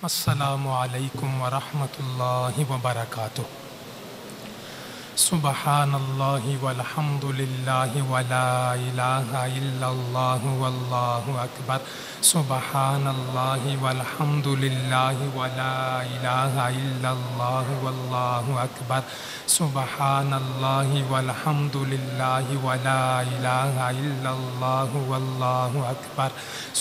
السلام علیکم ورحمۃ اللہ وبرکاتہ۔ سبحان اللہ والحمد للہ ولا الہ الا اللہ واللہ اکبر۔ سبحان اللہ والحمد للہ ولا الہ الا اللہ واللہ اکبر۔ سبحان اللہ والحمد للہ ولا الہ الا اللہ واللہ اکبر۔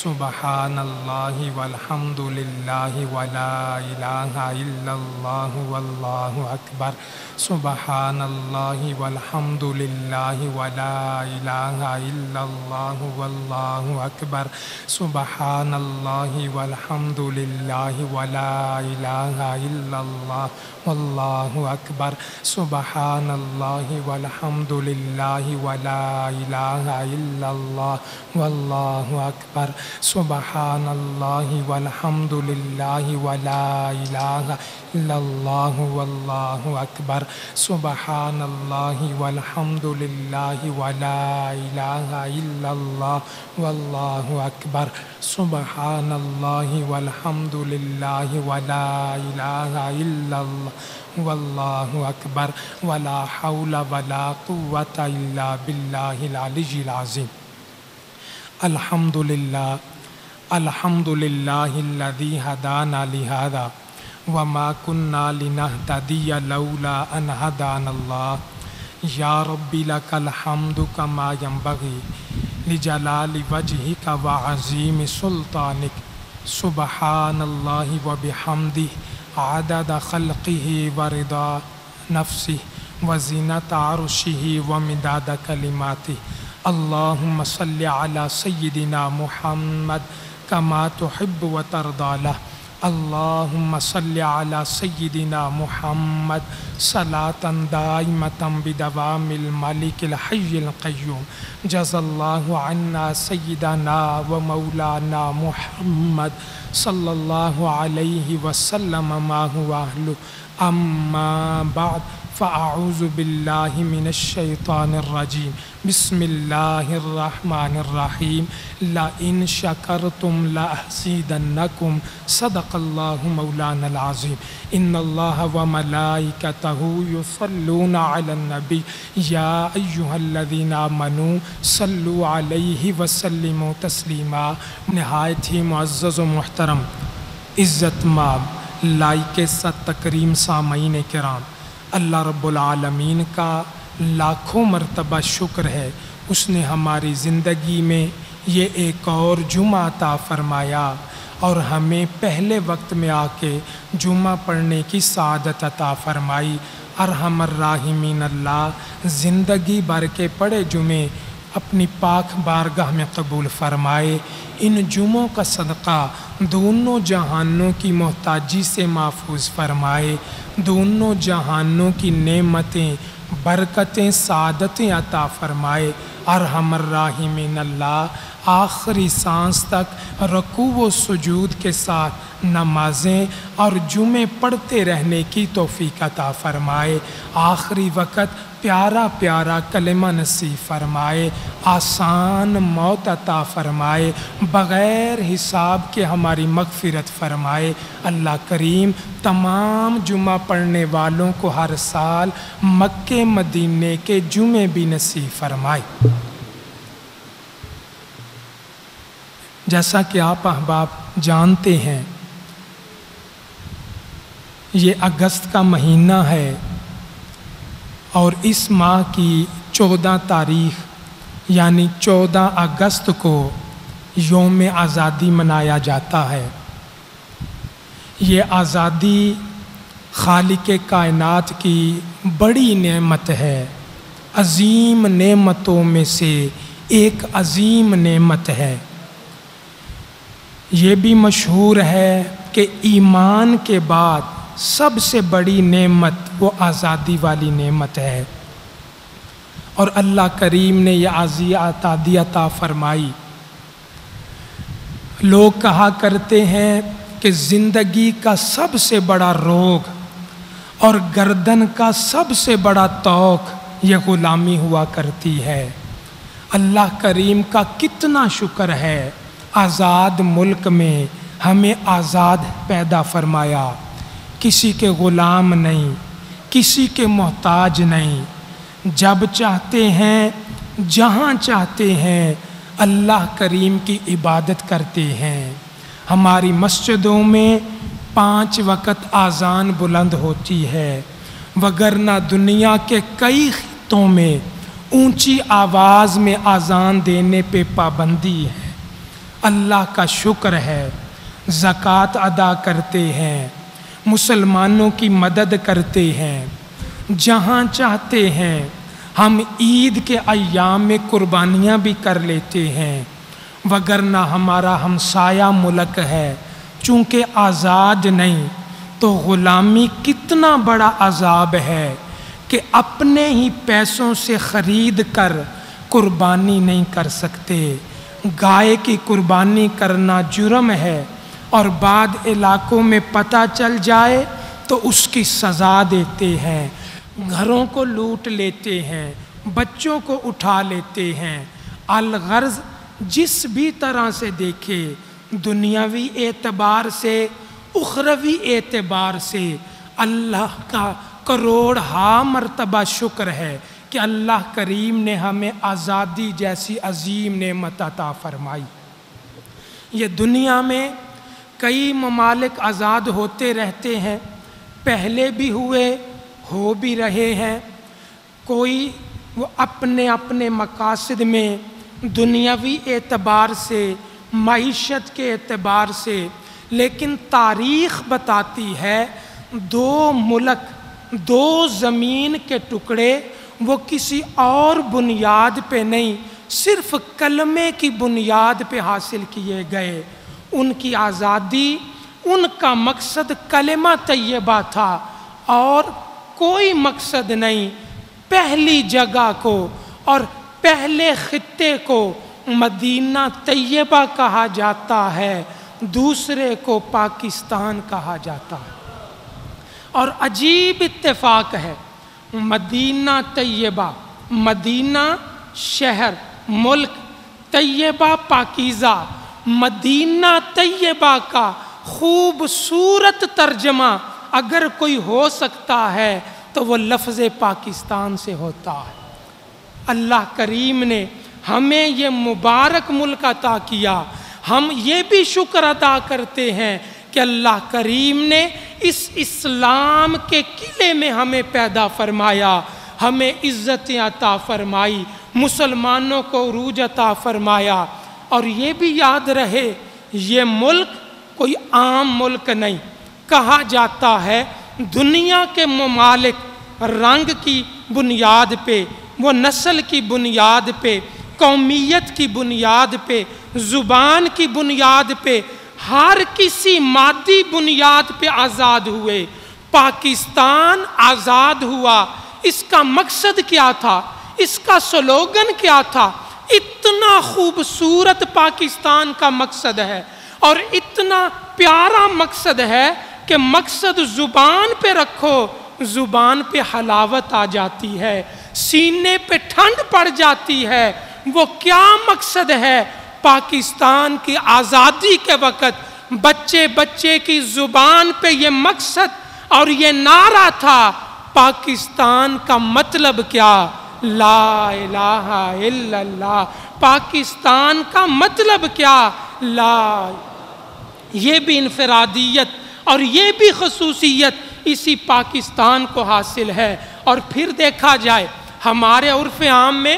سبحان اللہ والحمد للہ ولا الہ الا اللہ واللہ اکبر۔ سبحان اللہ والحمد للہ ولا الہ الا اللہ واللہ اکبر۔ سبحان اللہ والحمد للہ ولا الہ الا اللہ واللہ اکبر۔ سبحان اللہ والحمد للہ ولا الہ الا اللہ واللہ اکبر۔ سبحان اللہ والحمد للہ ولا الہ الا اللہ واللہ اکبر۔ سبحان اللہ والحمد للہ ولا الہ الا اللہ واللہ اکبر۔ سبحان اللہ والحمد للہ ولا الہ الا اللہ واللہ اکبر۔ ولا حول ولا قوة الا باللہ العلی العظیم۔ الحمد للہ الحمد للہ الذی ہدانا لہذا وما كنا لنهتدي لولا ان هدانا الله یا رب لك الحمد كما ينبغي لجلال وجهك وعظیم سلطانك۔ سبحان اللہ وبحمده عدد خلقه ورضا نفسه وزینت عرشه ومداد کلماته۔ اللهم صل على سيدنا محمد كما تحب وترضى له۔ اللهم صل على سيدنا محمد صلاة دائمة بدوام الملك الحي القيوم۔ جزا الله عنا سيدنا ومولانا محمد صلى الله عليه وسلم ما هو أهله۔ أما بعد فأعوذ بالله من الشيطان الرجيم۔ بسم الله الرحمن الرحيم۔ لئن شكرتم لأزيدنكم۔ صدق الله مولانا العظيم۔ إن الله وملائكته يصلون على النبي يا أيها الذين آمنوا صلوا عليه وسلموا تسليما۔ نہایت ہی معزز و محترم عزت مآب لائق ست تکریم سامعین کرام، اللہ رب العالمین کا لاکھوں مرتبہ شکر ہے، اس نے ہماری زندگی میں یہ ایک اور جمعہ عطا فرمایا اور ہمیں پہلے وقت میں آ کے جمعہ پڑھنے کی سعادت عطا فرمائی۔ ارحم الراحمین اللہ زندگی بھر کے پڑھے جمعے اپنی پاک بارگاہ میں قبول فرمائے۔ ان جمعوں کا صدقہ دونوں جہانوں کی محتاجی سے محفوظ فرمائے، دونوں جہانوں کی نعمتیں، برکتیں، سعادتیں عطا فرمائے۔ ارحم الراحمین اللہ آخری سانس تک رکوع و سجود کے ساتھ نمازیں اور جمعے پڑھتے رہنے کی توفیق عطا فرمائے۔ آخری وقت پیارا پیارا کلمہ نصیب فرمائے، آسان موت عطا فرمائے، بغیر حساب کے ہماری مغفرت فرمائے۔ اللہ کریم تمام جمعہ پڑھنے والوں کو ہر سال مکے مدینے کے جمعے بھی نصیب فرمائے۔ جیسا کہ آپ احباب جانتے ہیں، یہ اگست کا مہینہ ہے اور اس ماہ کی 14 تاریخ یعنی 14 اگست کو یوم آزادی منایا جاتا ہے۔ یہ آزادی خالق کائنات کی بڑی نعمت ہے، عظیم نعمتوں میں سے ایک عظیم نعمت ہے۔ یہ بھی مشہور ہے کہ ایمان کے بعد سب سے بڑی نعمت وہ آزادی والی نعمت ہے، اور اللہ کریم نے یہ آزادی عطا فرمائی۔ لوگ کہا کرتے ہیں کہ زندگی کا سب سے بڑا روگ اور گردن کا سب سے بڑا توق یہ غلامی ہوا کرتی ہے۔ اللہ کریم کا کتنا شکر ہے، آزاد ملک میں ہمیں آزاد پیدا فرمایا، کسی کے غلام نہیں، کسی کے محتاج نہیں۔ جب چاہتے ہیں، جہاں چاہتے ہیں، اللہ کریم کی عبادت کرتے ہیں۔ ہماری مسجدوں میں 5 وقت اذان بلند ہوتی ہے، وگرنہ دنیا کے کئی خطوں میں اونچی آواز میں اذان دینے پہ پابندی ہے۔ اللہ کا شکر ہے، زکوٰۃ ادا کرتے ہیں، مسلمانوں کی مدد کرتے ہیں۔ جہاں چاہتے ہیں ہم عید کے ایام میں قربانیاں بھی کر لیتے ہیں، وگرنہ ہمارا ہمسایہ ملک ہے، چونکہ آزاد نہیں تو غلامی کتنا بڑا عذاب ہے کہ اپنے ہی پیسوں سے خرید کر قربانی نہیں کر سکتے۔ گائے کی قربانی کرنا جرم ہے، اور بعض علاقوں میں پتہ چل جائے تو اس کی سزا دیتے ہیں، گھروں کو لوٹ لیتے ہیں، بچوں کو اٹھا لیتے ہیں۔ الغرض جس بھی طرح سے دیکھے، دنیاوی اعتبار سے، اخروی اعتبار سے، اللہ کا کروڑہا مرتبہ شکر ہے کہ اللہ کریم نے ہمیں آزادی جیسی عظیم نعمت عطا فرمائی۔ یہ دنیا میں کئی ممالک آزاد ہوتے رہتے ہیں، پہلے بھی ہوئے، ہو بھی رہے ہیں۔ کوئی وہ اپنے اپنے مقاصد میں دنیاوی اعتبار سے، معیشت کے اعتبار سے، لیکن تاریخ بتاتی ہے 2 ملک، 2 زمین کے ٹکڑے وہ کسی اور بنیاد پہ نہیں، صرف کلمے کی بنیاد پہ حاصل کیے گئے۔ ان کی آزادی، ان کا مقصد کلمہ طیبہ تھا اور کوئی مقصد نہیں۔ پہلی جگہ کو اور پہلے خطے کو مدینہ طیبہ کہا جاتا ہے، دوسرے کو پاکستان کہا جاتا ہے۔ اور عجیب اتفاق ہے، مدینہ طیبہ، مدینہ شہر، ملک، طیبہ پاکیزہ، مدینہ طیبہ کا خوبصورت ترجمہ اگر کوئی ہو سکتا ہے تو وہ لفظ پاکستان سے ہوتا ہے۔ اللہ کریم نے ہمیں یہ مبارک ملک عطا کیا۔ ہم یہ بھی شکر ادا کرتے ہیں کہ اللہ کریم نے اس اسلام کے قلعے میں ہمیں پیدا فرمایا، ہمیں عزت عطا فرمائی، مسلمانوں کو عروج عطا فرمایا۔ اور یہ بھی یاد رہے، یہ ملک کوئی عام ملک نہیں۔ کہا جاتا ہے دنیا کے ممالک رنگ کی بنیاد پہ، وہ نسل کی بنیاد پہ، قومیت کی بنیاد پہ، زبان کی بنیاد پہ، ہر کسی مادی بنیاد پہ آزاد ہوئے۔ پاکستان آزاد ہوا، اس کا مقصد کیا تھا؟ اس کا سلوگن کیا تھا؟ اتنا خوبصورت پاکستان کا مقصد ہے اور اتنا پیارا مقصد ہے کہ مقصد زبان پہ رکھو، زبان پہ حلاوت آ جاتی ہے، سینے پہ ٹھنڈ پڑ جاتی ہے۔ وہ کیا مقصد ہے؟ پاکستان کی آزادی کے وقت بچے بچے کی زبان پہ یہ مقصد اور یہ نعرہ تھا، پاکستان کا مطلب کیا؟ لا الہ الا اللہ۔ پاکستان کا مطلب کیا؟ لا۔ یہ بھی انفرادیت اور یہ بھی خصوصیت اسی پاکستان کو حاصل ہے۔ اور پھر دیکھا جائے ہمارے عرف عام میں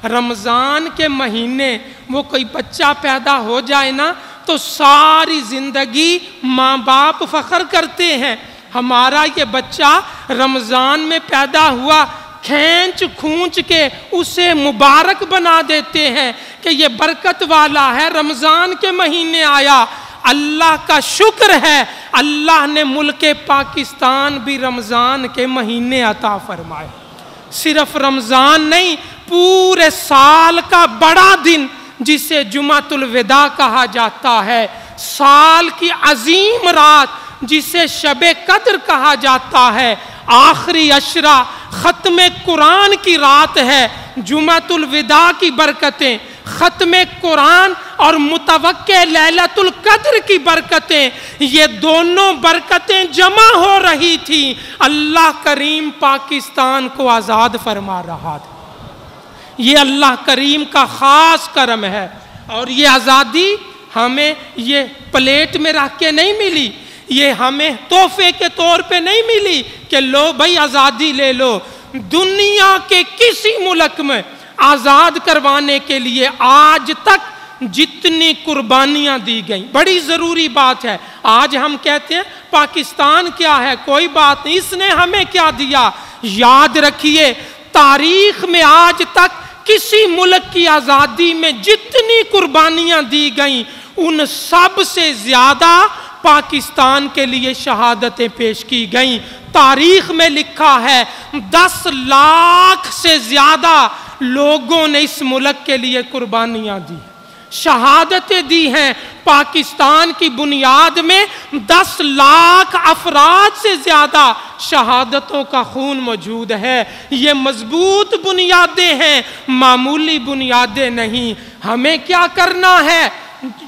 رمضان کے مہینے وہ کوئی بچہ پیدا ہو جائے نا تو ساری زندگی ماں باپ فخر کرتے ہیں، ہمارا یہ بچہ رمضان میں پیدا ہوا، کھینچ کھونچ کے اسے مبارک بنا دیتے ہیں کہ یہ برکت والا ہے، رمضان کے مہینے آیا۔ اللہ کا شکر ہے، اللہ نے ملک پاکستان بھی رمضان کے مہینے عطا فرمائے۔ صرف رمضان نہیں، پورے سال کا بڑا دن جسے جمعۃ الوداع کہا جاتا ہے، سال کی عظیم رات جسے شب قدر کہا جاتا ہے، آخری عشرہ ختم قرآن کی رات ہے۔ جمعۃ الوداع کی برکتیں، ختم قرآن اور متوقع لیلۃ القدر کی برکتیں، یہ دونوں برکتیں جمع ہو رہی تھیں، اللہ کریم پاکستان کو آزاد فرما رہا تھا۔ یہ اللہ کریم کا خاص کرم ہے، اور یہ آزادی ہمیں یہ پلیٹ میں رکھ کے نہیں ملی، یہ ہمیں تحفے کے طور پہ نہیں ملی کہ لو بھائی آزادی لے لو۔ دنیا کے کسی ملک میں آزاد کروانے کے لیے آج تک جتنی قربانیاں دی گئیں، بڑی ضروری بات ہے۔ آج ہم کہتے ہیں پاکستان کیا ہے، کوئی بات نہیں، اس نے ہمیں کیا دیا۔ یاد رکھیے تاریخ میں آج تک کسی ملک کی آزادی میں جتنی قربانیاں دی گئیں، ان سب سے زیادہ پاکستان کے لیے شہادتیں پیش کی گئیں۔ تاریخ میں لکھا ہے 10 لاکھ سے زیادہ لوگوں نے اس ملک کے لیے قربانیاں دی، شہادتیں دی ہیں۔ پاکستان کی بنیاد میں 10 لاکھ افراد سے زیادہ شہادتوں کا خون موجود ہے۔ یہ مضبوط بنیادیں ہیں، معمولی بنیادیں نہیں۔ ہمیں کیا کرنا ہے؟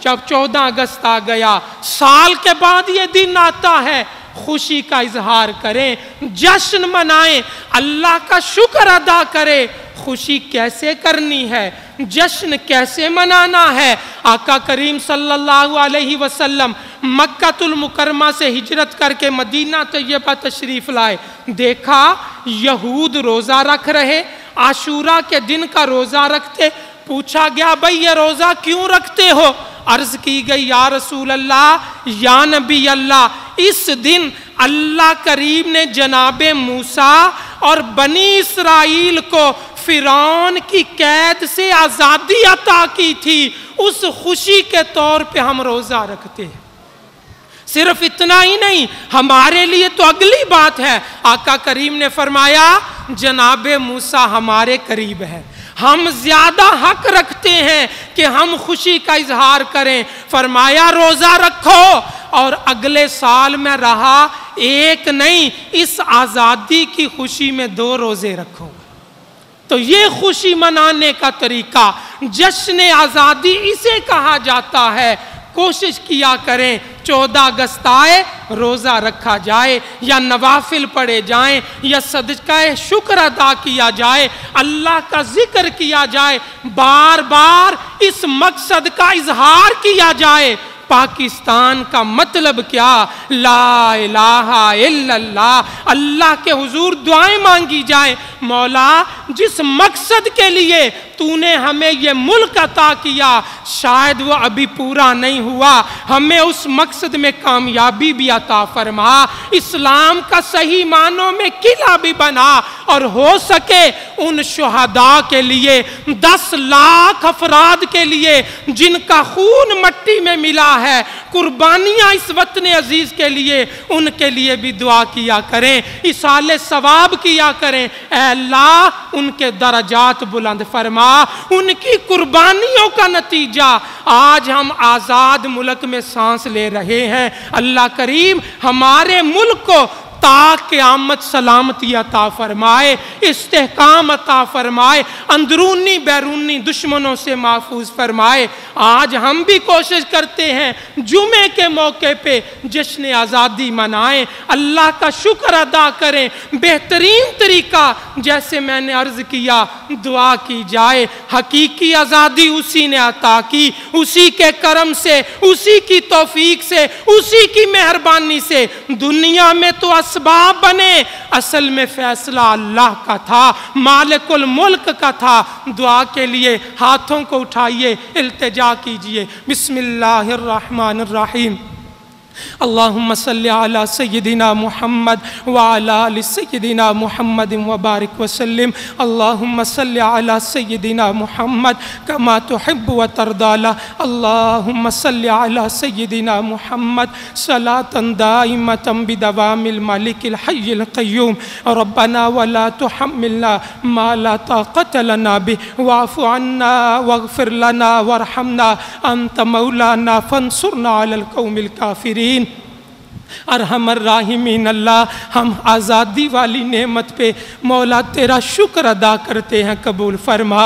جب 14 اگست آ گیا، سال کے بعد یہ دن آتا ہے، خوشی کا اظہار کریں، جشن منائیں، اللہ کا شکر ادا کریں۔ خوشی کیسے کرنی ہے، جشن کیسے منانا ہے؟ آقا کریم صلی اللہ علیہ وسلم مکہ المکرمہ سے ہجرت کر کے مدینہ طیبہ تشریف لائے، دیکھا یہود روزہ رکھ رہے، عاشورہ کے دن کا روزہ رکھتے۔ پوچھا گیا بھئی یہ روزہ کیوں رکھتے ہو؟ عرض کی گئی یا رسول اللہ، یا نبی اللہ، اس دن اللہ کریم نے جناب موسیٰ اور بنی اسرائیل کو فرعون کی قید سے آزادی عطا کی تھی، اس خوشی کے طور پہ ہم روزہ رکھتے ہیں۔ صرف اتنا ہی نہیں، ہمارے لیے تو اگلی بات ہے۔ آقا کریم نے فرمایا جناب موسیٰ ہمارے قریب ہے، ہم زیادہ حق رکھتے ہیں کہ ہم خوشی کا اظہار کریں۔ فرمایا روزہ رکھو، اور اگلے سال میں رہا ایک نہیں، اس آزادی کی خوشی میں 2 روزے رکھو۔ تو یہ خوشی منانے کا طریقہ، جشن آزادی اسے کہا جاتا ہے۔ کوشش کیا کریں 14 اگست آئے روزہ رکھا جائے، یا نوافل پڑھے جائیں، یا صدقہ شکر ادا کیا جائے، اللہ کا ذکر کیا جائے، بار بار اس مقصد کا اظہار کیا جائے۔ پاکستان کا مطلب کیا؟ لا الہ الا اللہ، اللہ کے حضور دعائیں مانگی جائیں، مولا جس مقصد کے لیے تو نے ہمیں یہ ملک عطا کیا شاید وہ ابھی پورا نہیں ہوا، ہمیں اس مقصد میں کامیابی بھی عطا فرما، اسلام کا صحیح معنوں میں قلعہ بھی بنا، اور ہو سکے ان شہداء کے لیے 10 لاکھ افراد کے لیے جن کا خون مٹی میں ملا ہے، قربانیاں اس وطن عزیز کے لیے، ان کے لیے بھی دعا کیا کریں، اصالِ ثواب کیا کریں۔ اے اللہ ان کے درجات بلند فرما، ان کی قربانیوں کا نتیجہ آج ہم آزاد ملک میں سانس لے رہے ہیں۔ اللہ کریم ہمارے ملک کو تا قیامت سلامتی عطا فرمائے، استحکام عطا فرمائے، اندرونی بیرونی دشمنوں سے محفوظ فرمائے۔ آج ہم بھی کوشش کرتے ہیں جمعے کے موقع پہ جشن آزادی منائیں، اللہ کا شکر ادا کریں۔ بہترین طریقہ جیسے میں نے عرض کیا، دعا کی جائے، حقیقی آزادی اسی نے عطا کی، اسی کے کرم سے، اسی کی توفیق سے، اسی کی مہربانی سے۔ دنیا میں تو اسباب بنے، اصل میں فیصلہ اللہ کا تھا، مالک الملک کا تھا۔ دعا کے لیے ہاتھوں کو اٹھائیے، التجا کیجئے۔ بسم اللہ الرحمن الرحیم۔ اللہم صلی علی سیدنا محمد وعلی آل سیدنا محمد وبارک وسلم۔ اللہم صلی علی سیدنا محمد کما تحب و ترضی۔ اللہم صلی علی سیدنا محمد صلاة دائمة بدوام الملک الحی القیوم۔ ربنا ولا تحملنا ما لا طاقة لنا به واعف عنا واغفر لنا وارحمنا انت مولانا فانصرنا على القوم الكافرين۔ ارحم الراحمین اللہ، ہم آزادی والی نعمت پہ مولا تیرا شکر ادا کرتے ہیں، قبول فرما،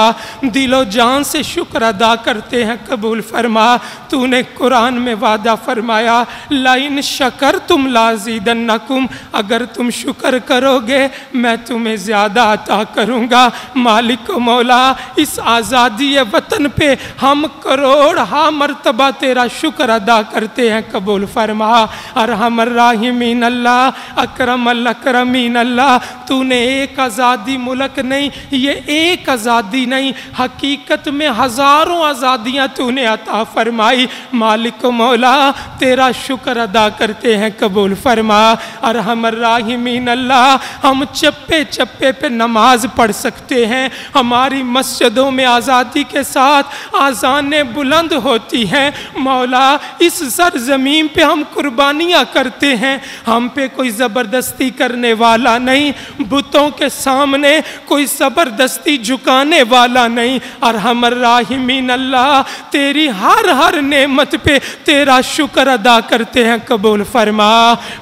دل و جان سے شکر ادا کرتے ہیں، قبول فرما۔ تو نے قرآن میں وعدہ فرمایا لَإِن شَكَرْتُمْ لَأَزِيدَنَّكُمْ، اگر تم شکر کرو گے میں تمہیں زیادہ عطا کروں گا۔ مالک و مولا، اس آزادی وطن پہ ہم کروڑہا مرتبہ تیرا شکر ادا کرتے ہیں، قبول فرما۔ ارحم الراحمین اللہ، اکرم الاکرمین اللہ، تو نے ایک آزادی ملک نہیں، یہ ایک آزادی نہیں، حقیقت میں ہزاروں آزادیاں تو نے عطا فرمائی۔ مالک و مولا تیرا شکر ادا کرتے ہیں، قبول فرما۔ ارحم الراحمین اللہ، ہم چپے چپے پہ نماز پڑھ سکتے ہیں، ہماری مسجدوں میں آزادی کے ساتھ آذانیں بلند ہوتی ہیں۔ مولا اس سرزمین پہ ہم قربانیاں کرتے ہیں، ہم پہ کوئی زبردستی کرنے والا نہیں، بتوں کے سامنے کوئی زبردستی جھکانے والا نہیں۔ ارحم الراحمین اللہ، تیری ہر نعمت پہ تیرا شکر ادا کرتے ہیں، قبول فرما۔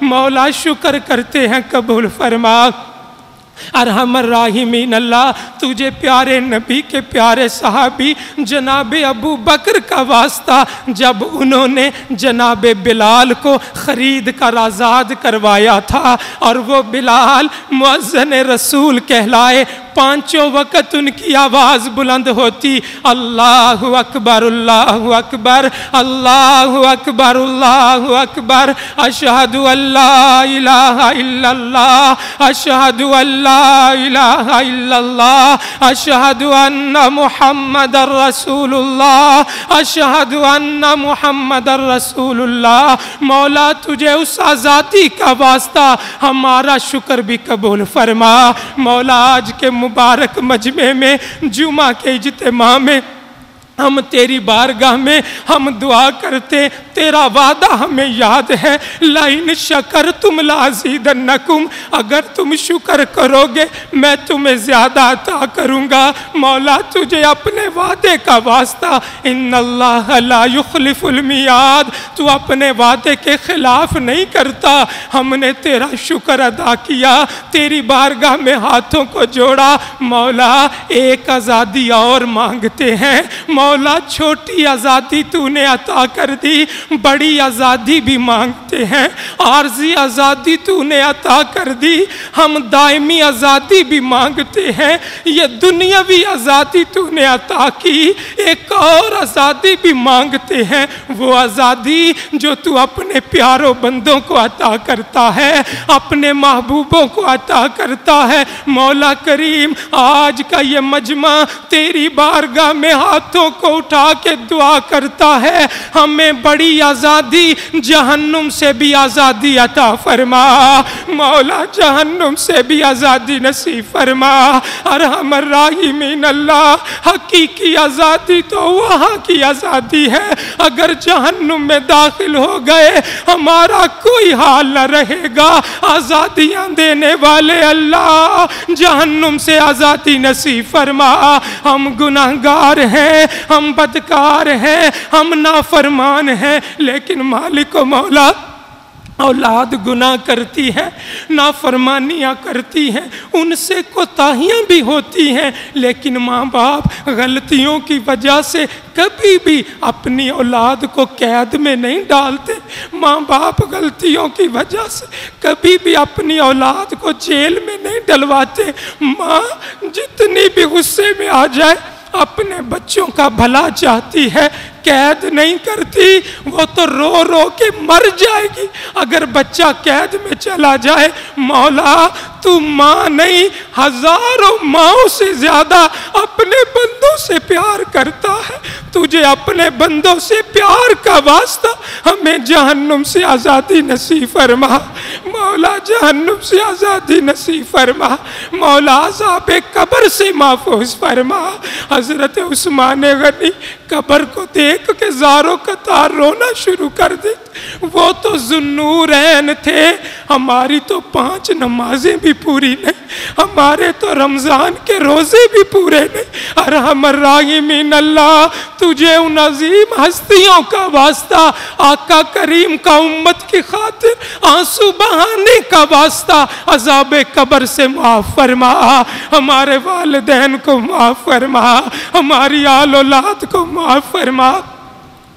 مولا شکر کرتے ہیں، قبول فرما۔ ارحم الراحمین اللہ، تجھے پیارے نبی کے پیارے صحابی جناب ابو بکر کا واسطہ جب انہوں نے جناب بلال کو خرید کر آزاد کروایا تھا، اور وہ بلال مؤذن رسول کہلائے، پانچوں وقت ان کی آواز بلند ہوتی، اللہ اکبر اللہ اکبر اللہ اکبر اللہ اکبر، اشہد ان لا الہ الا اللہ اشہد ان لا الہ الا اللہ اشہد ان محمد رسول اللہ اشہد ان محمد رسول اللہ۔ مولا تجھے اس آزادی کا واسطہ ہمارا شکر بھی قبول فرما۔ مولا آج کے مبارک مجمع میں، جمعہ کے اجتماع میں، ہم تیری بارگاہ میں ہم دعا کرتے، تیرا وعدہ ہمیں یاد ہے، لَإِن شَكَرْتُمْ لَأَزِيدَنَّكُمْ، اگر تم شکر کرو گے میں تمہیں زیادہ عطا کروں گا۔ مولا تجھے اپنے وعدے کا واسطہ، ان اللہ لا یخلف المیعاد، تو اپنے وعدے کے خلاف نہیں کرتا۔ ہم نے تیرا شکر ادا کیا، تیری بارگاہ میں ہاتھوں کو جوڑا۔ مولا ایک آزادی اور مانگتے ہیں، مولا چھوٹی آزادی تو نے عطا کر دی، بڑی آزادی بھی مانگتے ہیں، عارضی آزادی تو نے عطا کر دی، ہم دائمی آزادی بھی مانگتے ہیں، یہ دنیاوی آزادی تو نے عطا کی، ایک اور آزادی بھی مانگتے ہیں، وہ آزادی جو تو اپنے پیاروں بندوں کو عطا کرتا ہے، اپنے محبوبوں کو عطا کرتا ہے۔ مولا کریم آج کا یہ مجمع تیری بارگاہ میں ہاتھوں کو اٹھا کے دعا کرتا ہے، ہمیں بڑی آزادی جہنم سے بھی آزادی عطا فرما۔ مولا جہنم سے بھی آزادی نصیب فرما۔ ارحم الراحمین اللہ، حقیقی آزادی تو وہاں کی آزادی ہے، اگر جہنم میں داخل ہو گئے ہمارا کوئی حال نہ رہے گا۔ آزادیاں دینے والے اللہ، جہنم سے آزادی نصیب فرما۔ ہم گناہگار ہیں، ہم بدکار ہیں، ہم نافرمان ہیں، لیکن مالک و مولا اولاد گناہ کرتی ہے، نافرمانیاں کرتی ہیں، ان سے کوتاہیاں بھی ہوتی ہیں، لیکن ماں باپ غلطیوں کی وجہ سے کبھی بھی اپنی اولاد کو قید میں نہیں ڈالتے۔ ماں باپ غلطیوں کی وجہ سے کبھی بھی اپنی اولاد کو جیل میں نہیں ڈلواتے۔ ماں جتنی بھی غصے میں آ جائے اپنے بچوں کا بھلا چاہتی ہے، قید نہیں کرتی، وہ تو رو رو کے مر جائے گی اگر بچہ قید میں چلا جائے۔ مولا تو ماں نہیں، ہزاروں ماؤں سے زیادہ اپنے بندوں سے پیار کرتا ہے، تجھے اپنے بندوں سے پیار کا واسطہ ہمیں جہنم سے آزادی نصیب فرما۔ مولا جہنم سے آزادی نصیب فرما۔ مولا عذاب قبر سے محفوظ فرما۔ حضرت عثمان غنی قبر کو دیکھ کے زاروں قطار رونا شروع کر دے، وہ تو ذوالنورین تھے، ہماری تو 5 نمازیں بھی پوری نہیں، ہمارے تو رمضان کے روزے بھی پورے نہیں۔ ارحم الراحمین اللہ، تجھے ان عظیم ہستیوں کا واسطہ، آقا کریم کا امت کی خاطر آنسو بہانے کا واسطہ عذاب قبر سے معاف فرما، ہمارے والدین کو معاف فرما، ہماری آل اولاد کو معاف فرما۔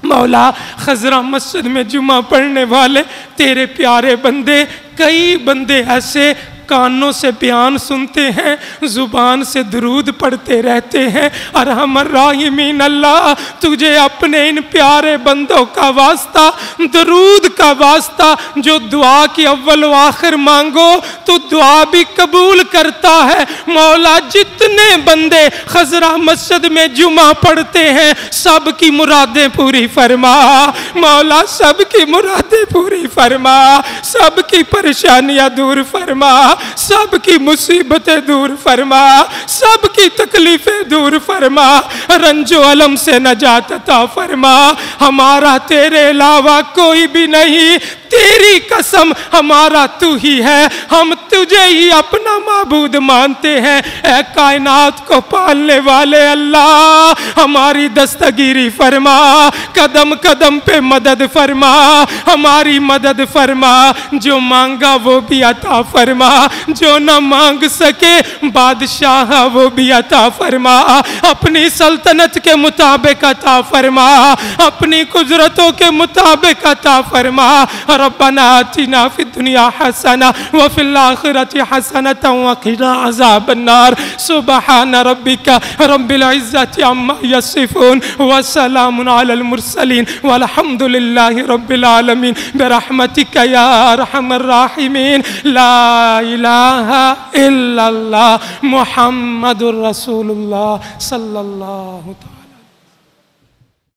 مولا خضرہ مسجد میں جمعہ پڑھنے والے تیرے پیارے بندے، کئی بندے ایسے کانوں سے بیان سنتے ہیں، زبان سے درود پڑھتے رہتے ہیں۔ ارحم الراحمین اللہ، تجھے اپنے ان پیارے بندوں کا واسطہ، درود کا واسطہ، جو دعا کی اول و آخر مانگو تو دعا بھی قبول کرتا ہے۔ مولا جتنے بندے خضرہ مسجد میں جمعہ پڑھتے ہیں سب کی مرادیں پوری فرما، مولا سب کی مرادیں پوری فرما، سب کی پریشانیاں دور فرما، سب کی مصیبتیں دور فرما، سب کی تکلیفیں دور فرما، رنج و علم سے نجات عطا فرما۔ ہمارا تیرے علاوہ کوئی بھی نہیں، تیری قسم ہمارا تو ہی ہے، ہم تجھے ہی اپنا معبود مانتے ہیں۔ اے کائنات کو پالنے والے اللہ، ہماری دستگیری فرما، قدم قدم پہ مدد فرما، ہماری مدد فرما، جو مانگا وہ بھی عطا فرما، جو نہ مانگ سکے بادشاہ وہ بھی عطا فرما، اپنی سلطنت کے مطابق عطا فرما، اپنی قدرتوں کے مطابق عطا فرما۔ ربنا آتنا فی الدنیا حسنہ وفی الآخرۃ حسنۃ وقنا عذاب النار۔ سبحان ربک رب العزۃ عما یصفون وسلام علی المرسلین والحمد للہ رب العالمین برحمتک یا ارحم الراحمین۔ لا الہ الا اللہ محمد الرسول اللہ صلی اللہ علیہ وسلم۔